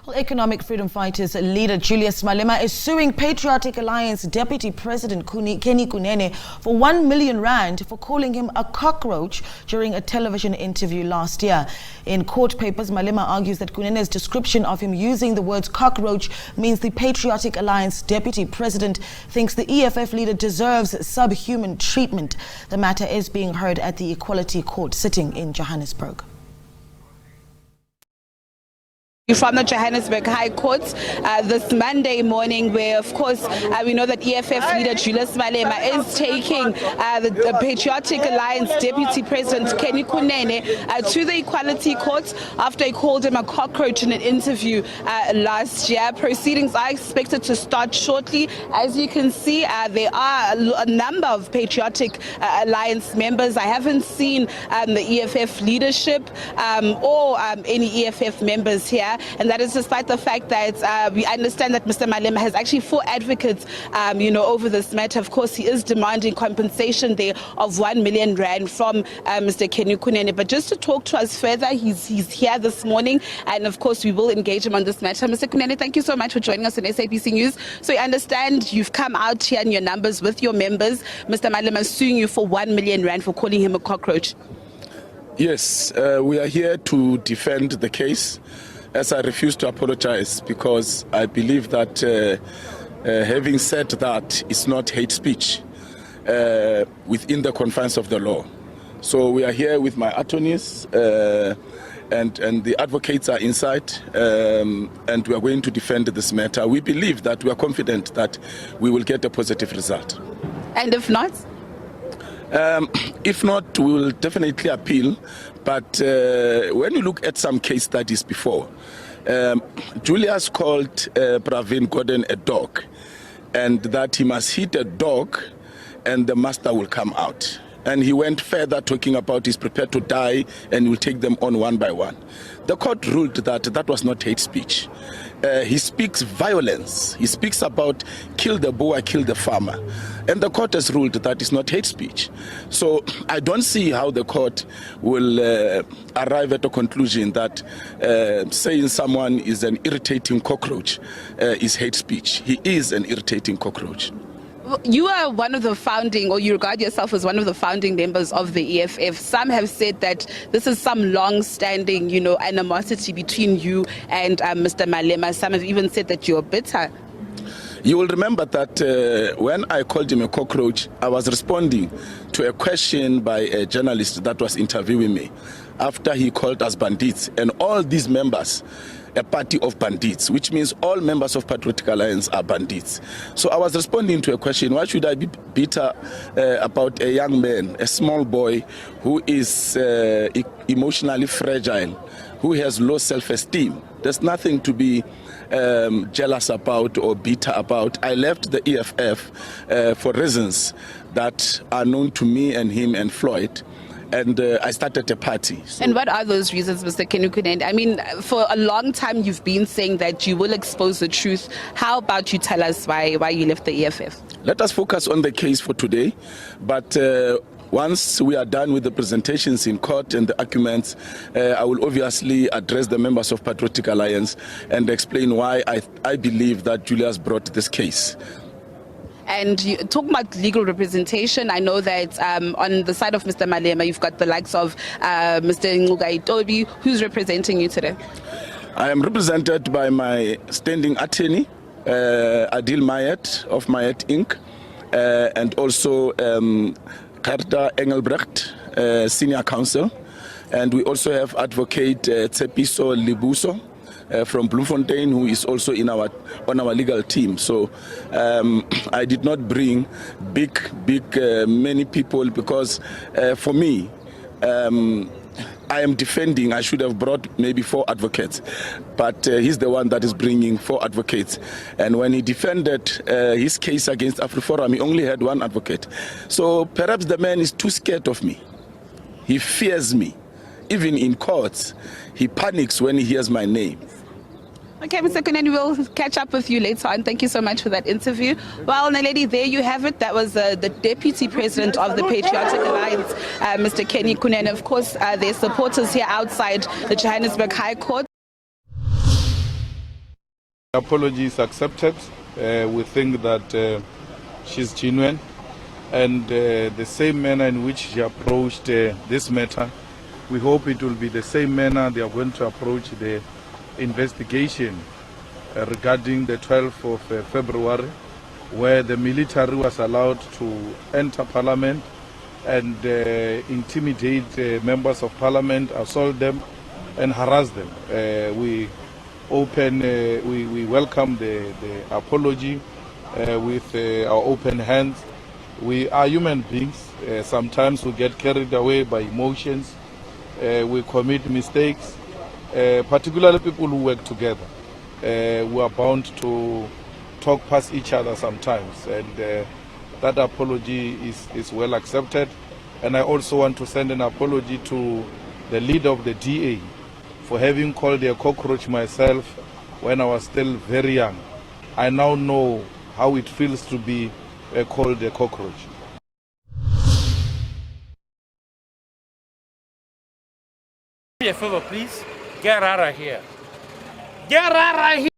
Well, Economic Freedom Fighters leader Julius Malema is suing Patriotic Alliance Deputy President Kunene for 1 million rand for calling him a cockroach during a television interview last year. In court papers, Malema argues that Kunene's description of him using the words cockroach means the Patriotic Alliance Deputy President thinks the EFF leader deserves subhuman treatment. The matter is being heard at the Equality Court sitting in Johannesburg. From the Johannesburg High Court this Monday morning, where of course we know that EFF leader Julius Malema is taking the Patriotic Alliance Deputy President Kunene to the Equality Court after he called him a cockroach in an interview last year. Proceedings are expected to start shortly. As you can see, there are a number of Patriotic Alliance members. I haven't seen the EFF leadership or any EFF members here. And that is despite the fact that we understand that Mr. Malema has actually 4 advocates, over this matter. Of course, he is demanding compensation there of 1 million rand from Mr. Kunene. But just to talk to us further, he's here this morning, and of course, we will engage him on this matter. Mr. Kunene, thank you so much for joining us on SABC News. So I understand you've come out here in your numbers with your members. Mr. Malema is suing you for 1 million rand for calling him a cockroach. Yes, we are here to defend the case, as I refuse to apologize, because I believe that having said that, it's not hate speech within the confines of the law. So we are here with my attorneys and the advocates are inside, and we are going to defend this matter. We believe that we are confident that we will get a positive result. And if not? If not, we will definitely appeal. But when you look at some case studies before, Julius called Pravin Gordan a dog, and that he must hit a dog and the master will come out. And he went further, talking about he's prepared to die and will take them on one by one. The court ruled that that was not hate speech. He speaks violence. He speaks about kill the boer, kill the farmer. And the court has ruled that it's not hate speech. So I don't see how the court will arrive at a conclusion that saying someone is an irritating cockroach is hate speech. He is an irritating cockroach. You are one of the founding, or you regard yourself as one of the founding members of the EFF. Some have said that this is some long-standing, animosity between you and Mr. Malema. Some have even said that you're bitter. You will remember that when I called him a cockroach, I was responding to a question by a journalist that was interviewing me after he called us bandits, and all these members a party of bandits, which means all members of Patriotic Alliance are bandits. So I was responding to a question: why should I be bitter about a young man, a small boy who is emotionally fragile, who has low self-esteem? There's nothing to be jealous about or bitter about. I left the EFF for reasons that are known to me and him and Floyd. And I started a party. So. And what are those reasons, Mr. Kunene? I mean, for a long time you've been saying that you will expose the truth. How about you tell us why you left the EFF? Let us focus on the case for today. But once we are done with the presentations in court and the arguments, I will obviously address the members of Patriotic Alliance and explain why I believe that Julius brought this case. And you talk about legal representation. I know that on the side of Mr. Malema, you've got the likes of Mr. Toby. Who's representing you today? I am represented by my standing attorney, Adil Mayet of Mayet Inc., and also Gerda Engelbrecht, senior counsel. And we also have advocate Tsepiso Libuso from Bloemfontein, who is also on our legal team. So I did not bring many people because for me, I am defending. I should have brought maybe 4 advocates, but he's the one that is bringing 4 advocates. And when he defended his case against AfriForum, he only had 1 advocate. So perhaps the man is too scared of me. He fears me. Even in courts, he panics when he hears my name. Okay, Mr. Kunene, we'll catch up with you later on. Thank you so much for that interview. Well, Naledi, there you have it. That was the Deputy President of the Patriotic Alliance, Mr. Kunene. Of course, their supporters here outside the Johannesburg High Court. Apology is accepted. We think that she's genuine, and the same manner in which she approached this matter, we hope it will be the same manner they are going to approach the investigation regarding the 12th of February, where the military was allowed to enter Parliament and intimidate members of Parliament, assault them and harass them. We welcome the apology with our open hands. We are human beings. Sometimes we get carried away by emotions. We commit mistakes, particularly people who work together. We are bound to talk past each other sometimes, and that apology is well accepted. And I also want to send an apology to the leader of the DA for having called a cockroach myself when I was still very young. I now know how it feels to be called a cockroach. Do me a favor, please. Get out of here. Get out of here.